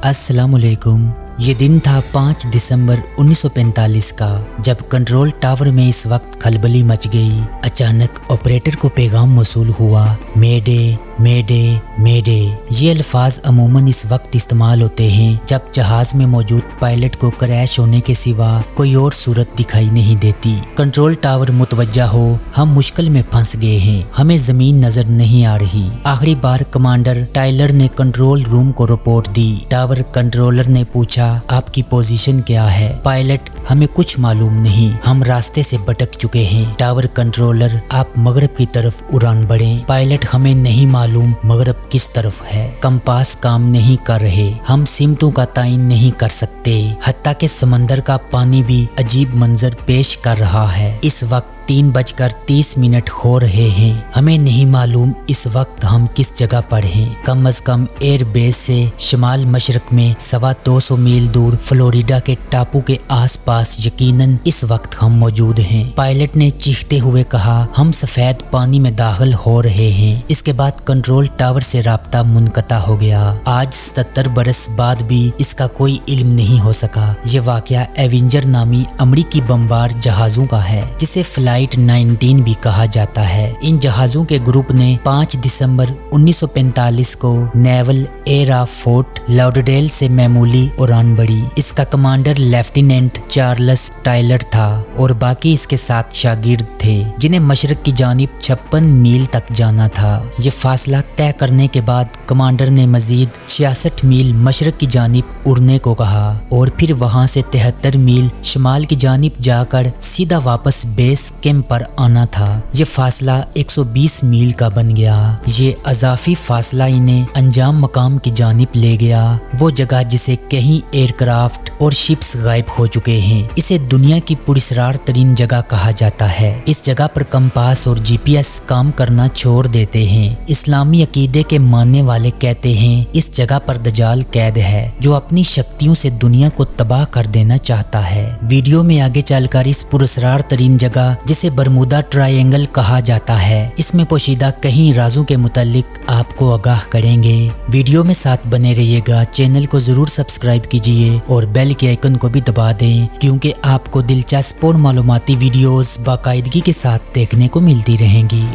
अस्सलामुअलैकुम। ये दिन था 5 दिसंबर 1945 का, जब कंट्रोल टावर में इस वक्त खलबली मच गई। अचानक ऑपरेटर को पैगाम मौसूल हुआ, मेडे मेडे मेडे। ये अल्फाज अमूमन इस वक्त इस्तेमाल होते हैं जब जहाज में मौजूद पायलट को क्रैश होने के सिवा कोई और सूरत दिखाई नहीं देती। कंट्रोल टावर मुतवज्जा हो, हम मुश्किल में फंस गए हैं, हमें जमीन नजर नहीं आ रही। आखिरी बार कमांडर टाइलर ने कंट्रोल रूम को रिपोर्ट दी। टावर कंट्रोलर ने पूछा, आपकी पोजीशन क्या है? पायलट, हमें कुछ मालूम नहीं, हम रास्ते से भटक चुके हैं। टावर कंट्रोलर, आप मगरब की तरफ उड़ान बढ़ें। पायलट, हमें नहीं मालूम मगरब किस तरफ है, कंपास काम नहीं कर रहे, हम सिमतों का तायन नहीं कर सकते, हत्ता के समंदर का पानी भी अजीब मंजर पेश कर रहा है। इस वक्त 3:30 हो रहे हैं, हमें नहीं मालूम इस वक्त हम किस जगह पर हैं। कम अज कम एयर बेस से शुमाल मशरक में 225 मील दूर फ्लोरिडा के टापू के आसपास यकीनन इस वक्त हम मौजूद हैं। पायलट ने चीखते हुए कहा, हम सफेद पानी में दाखिल हो रहे हैं। इसके बाद कंट्रोल टावर से राब्ता मुनक़ता हो गया। आज 77 बरस बाद भी इसका कोई इल्म नहीं हो सका। ये वाकया एवेंजर नामी अमरीकी बमबार जहाजों का है, जिसे फ्लाइट 19 भी कहा जाता है। इन जहाजों के ग्रुप ने 5 दिसंबर 1945 को naval air of fort Lauderdale से मामूली उड़ान भरी। इसका कमांडर लेफ्टिनेंट चार्ल्स टाइलर था और बाकी इसके साथ शागिर्द थे, जिन्हें मशरक की जानिब 56 मील तक जाना था। ये फासला तय करने के बाद कमांडर ने मजीद 66 मील मशरक की जानिब उड़ने को कहा और फिर वहां से 73 मील शुमाल की जानिब जाकर सीधा वापस बेस कैंप पर आना था। ये फासला 120 मील का बन गया। ये अजाफी फासला इन्हें अंजाम मकाम की जानिब ले गया, वो जगह जिसे कहीं एयरक्राफ्ट और शिप्स गायब हो चुके हैं। इसे दुनिया की पुरस्रार तरीन जगह कहा जाता है। इस जगह पर कंपास और GPS काम करना छोड़ देते हैं। इस्लामी अकीदे के मानने वाले कहते हैं इस जगह पर दजाल कैद है, जो अपनी शक्तियों से दुनिया को तबाह कर देना चाहता है। वीडियो में आगे चलकर इस पुरस्रार तरीन जगह, जिसे बरमूदा ट्रायंगल कहा जाता है, इसमें पोशीदा कहीं राजों के मुतालिक आपको आगाह करेंगे। वीडियो में साथ बने रहिएगा। चैनल को जरूर सब्सक्राइब कीजिए और बेल के आइकन को भी दबा दें, क्योंकि आपको दिलचस्प और मालूमाती वीडियोस बाकायदगी के साथ देखने को मिलती रहेंगी।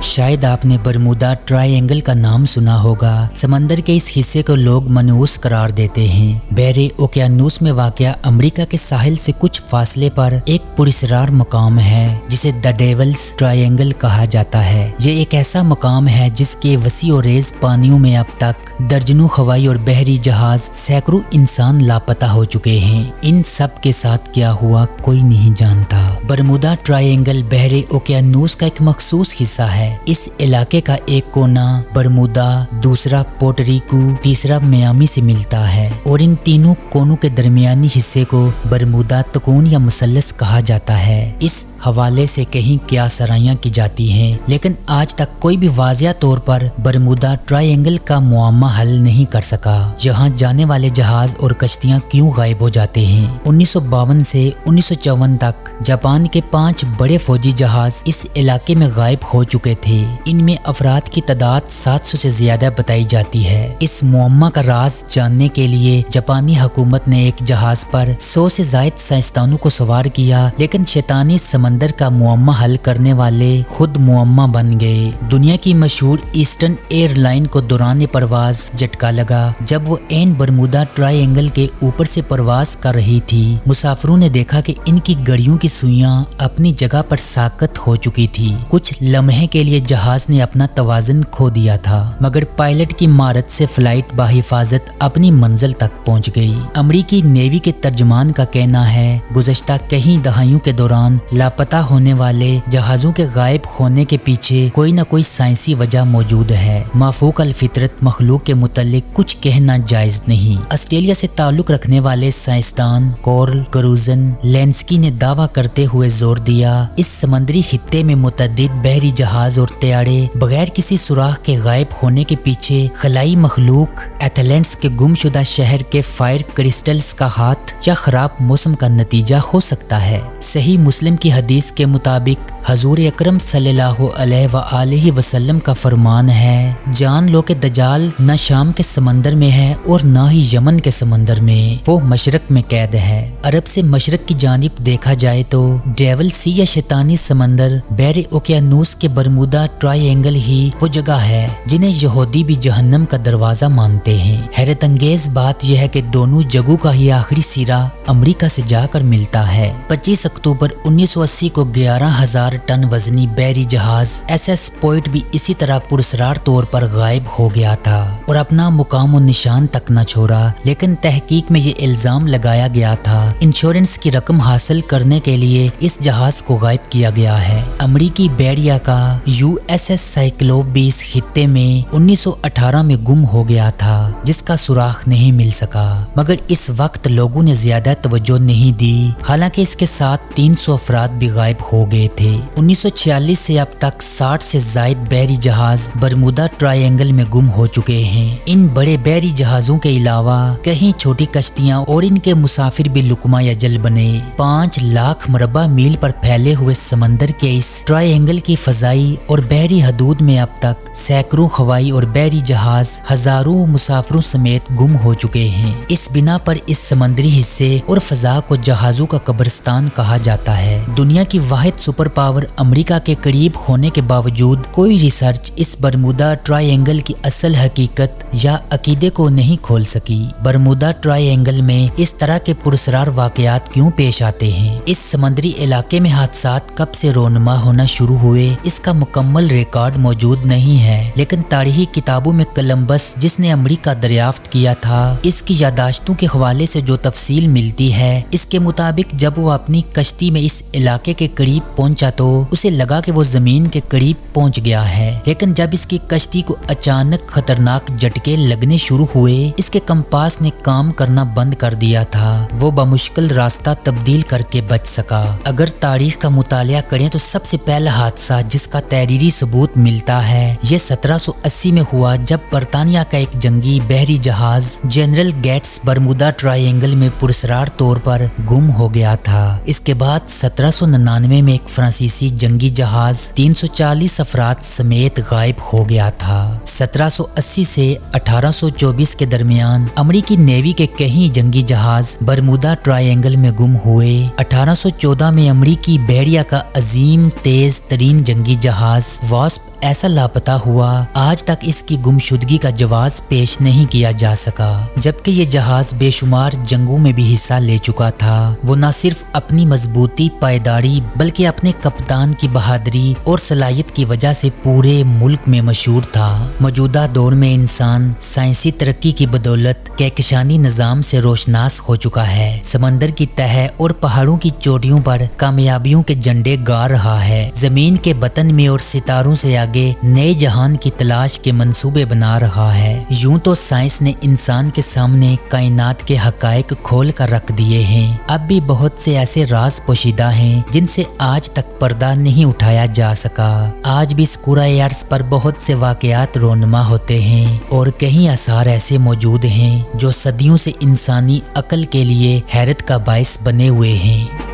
शायद आपने बरमूदा ट्रायंगल का नाम सुना होगा। समंदर के इस हिस्से को लोग मनहूस करार देते हैं। बहरे ओकियानूस में वाक़या अमेरिका के साहिल से कुछ फासले पर एक पुरस्रार मकाम है, जिसे द डेविल्स ट्रायंगल कहा जाता है। ये एक ऐसा मकाम है जिसके वसी और रेज पानियों में अब तक दर्जनों हवाई और बहरी जहाज, सैकड़ों इंसान लापता हो चुके हैं। इन सब के साथ क्या हुआ कोई नहीं जानता। बरमूदा ट्रायंगल बहरे ओकियानूस का एक मखसूस हिस्सा है। इस इलाके का एक कोना बरमूदा, दूसरा पोर्टरिको, तीसरा मियामी से मिलता है और इन तीनों कोनों के दरमियानी हिस्से को बरमूदा तकून या मुसल्लस कहा जाता है। इस हवाले से कहीं क्या सराहियां की जाती हैं, लेकिन आज तक कोई भी वाज़िया तौर पर बरमूदा ट्रायंगल का मुआम्मा हल नहीं कर सका। यहाँ जाने वाले जहाज और कश्तियाँ क्यों गायब हो जाते हैं? 1952 से 1954 तक जापान के 5 बड़े फौजी जहाज इस इलाके में गायब हो चुके थे। इनमें अफराद की तादाद 700 से ज्यादा बताई जाती है। इस मुअम्मा का राज जानने के लिए जापानी हुकूमत ने एक जहाज पर 100 से जायद साइंसदानों को सवार किया, लेकिन शैतानी समंदर का मुअम्मा हल करने वाले खुद मुअम्मा बन गए। दुनिया की मशहूर ईस्टर्न एयरलाइन को दौरान परवाज झटका लगा जब वो एन बरमूदा ट्रायंगल के ऊपर से परवाज कर रही थी। मुसाफिरों ने देखा कि इनकी गड़ियों की सुइयां अपनी जगह पर साकत हो चुकी थी। कुछ लम्हे के लिए जहाज ने अपना तवाज़ुन खो दिया था, मगर पायलट की महारत से फ्लाइट बाहिफाजत अपनी मंजिल तक पहुंच गई। अमरीकी नेवी के तर्जमान का कहना है, गुज़श्ता कई दहाइयों के दौरान लापता होने वाले जहाजों के गायब होने के पीछे कोई न कोई साइंसी वजह मौजूद है। माफूक अल फितरत मखलूक के मुतालिक कुछ कहना जायज नहीं। ऑस्ट्रेलिया से ताल्लुक रखने वाले साइंसदान कॉर्ल क्रूजन लेंस्की ने दावा करते हुए जोर दिया, इस समंदरी खित्ते में मुतअद्दिद बहरी जहाज और तैयारे बगैर किसी सुराख के गायब होने के पीछे खलाई मखलूक एथलेंट्स के गुमशुदा शहर के फायर क्रिस्टल्स का हाथ या खराब मौसम का नतीजा हो सकता है। सही मुस्लिम की हदीस के मुताबिक हजूर अकरम सल्लल्लाहु अलैहि वसल्लम का फरमान है, जान लो कि दजाल न शाम के समंदर में है और न ही यमन के समंदर में, वो मशरक में कैद है। अरब से मशरक की जानिब देखा जाए तो डेविल सी या शैतानी समंदर बहरे ओकियानूस के बरमुदा ट्रायंगल ही वो जगह है जिन्हें यहूदी भी जहन्नम का दरवाजा मानते हैं। हैरत अंगेज बात यह है कि दोनों जगहों का ही आखिरी सिरा अमेरिका से जाकर मिलता है। 25 अक्टूबर 1980 को 11,000 टन वजनी बहरी जहाज SS पोइट भी इसी तरह पुरस्कार तौर पर गायब हो गया था और अपना मुकाम और निशान तक न छोड़ा। लेकिन तहकीक में ये इल्जाम लगाया गया था इंश्योरेंस की रकम हासिल करने के लिए इस जहाज को गायब किया गया है। अमरीकी बैरिया का USS साइक्लोप भी इस खित्ते में 1918 में गुम हो गया था, जिसका सुराग नहीं मिल सका। मगर इस वक्त लोगों ने ज्यादा तवज्जो नहीं दी, हालांकि इसके साथ 300 अफराद भी गायब हो गए थे। 1946 से अब तक 60 से जायद बहरी जहाज बरमुदा ट्रायंगल में गुम हो चुके हैं। इन बड़े बहरी जहाजों के अलावा कहीं छोटी कश्तियां और इनके मुसाफिर भी लुकमा या जल बने। 5 लाख मरबा मील पर फैले हुए समंदर के इस ट्रायंगल की फजाई और बहरी हदूद में अब तक सैकड़ों हवाई और बहरी जहाज हजारों मुसाफिरों समेत गुम हो चुके हैं। इस बिना पर इस समंदरी हिस्से और फजा को जहाजों का कब्रिस्तान कहा जाता है। दुनिया की वाहिद सुपर पावर अमेरिका के करीब होने के बावजूद कोई रिसर्च इस बरमुदा ट्रायंगल की असल हकीकत या अकीदे को नहीं खोल सकी। बरमुदा ट्रायंगल में इस तरह के पुरस्कार वाकयात क्यों पेश आते हैं? इस समंदरी इलाके में हादसात कब से रोनमा होना शुरू हुए, इसका मुकम्मल रिकॉर्ड मौजूद नहीं है। लेकिन तारीखी किताबों में कोलंबस जिसने अमेरिका दरियाफ्त किया था, इसकी यादाश्तों के हवाले से जो तफसील मिलती है, इसके मुताबिक जब वो अपनी कश्ती में इस इलाके के करीब पहुंचा तो उसे लगा कि वो जमीन के करीब पहुंच गया है। लेकिन जब इसकी कश्ती को अचानक खतरनाक झटके लगने शुरू हुए, इसके कंपास ने काम करना बंद कर दिया था। वो बमुश्किल रास्ता तब्दील करके बच सका। अगर तारीख का मुतालिया करें तो सबसे पहला हादसा जिसका तहरीरी सबूत मिलता है, ये 1780 में हुआ, जब बरतानिया का एक जंगी बहरी जहाज जनरल गेट्स बरमुदा ट्रायंगल में पुरस्कार तौर पर गुम हो गया था। इसके बाद 1799 में एक फ्रांसीसी जंगी जहाज 340 अफराद समेत गायब हो गया था। 1780 से 1824 के दरमियान अमेरिकी नेवी के कई जंगी जहाज बरमुदा ट्रायंगल में गुम हुए। 1814 में अमेरिकी बहरिया का अजीम तेज तरीन जंगी जहाज वास्प ऐसा लापता हुआ, आज तक इसकी गुमशुदगी का जवाब पेश नहीं किया जा सका। जबकि ये जहाज बेशुमार जंगों में भी हिस्सा ले चुका था। वो न सिर्फ अपनी मजबूती पायदारी बल्कि अपने कप्तान की बहादुरी और सलाहियत की वजह से पूरे मुल्क में मशहूर था। मौजूदा दौर में इंसान साइंसी तरक्की की बदौलत कहकशानी निजाम से रोशनास हो चुका है। समंदर की तह और पहाड़ों की चोटियों पर कामयाबियों के झंडे गा रहा है। जमीन के बतन में और सितारों से आगे नए जहान की तलाश के मंसूबे बना रहा है। यूं तो साइंस ने इंसान के सामने कायनात के हकायक खोल कर रख दिए हैं। अब भी बहुत से ऐसे राज पोशीदा हैं जिनसे आज तक पर्दा नहीं उठाया जा सका। आज भी कुराए अर्ज़ पर बहुत से वाकयात रोनमा होते हैं और कई आसार ऐसे मौजूद हैं जो सदियों से इंसानी अक्ल के लिए हैरत का बाइस बने हुए हैं।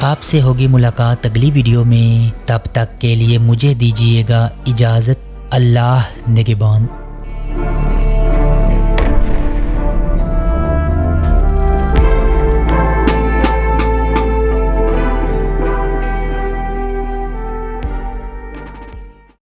आपसे होगी मुलाकात अगली वीडियो में। तब तक के लिए मुझे दीजिएगा इजाज़त। अल्लाह निगहबान।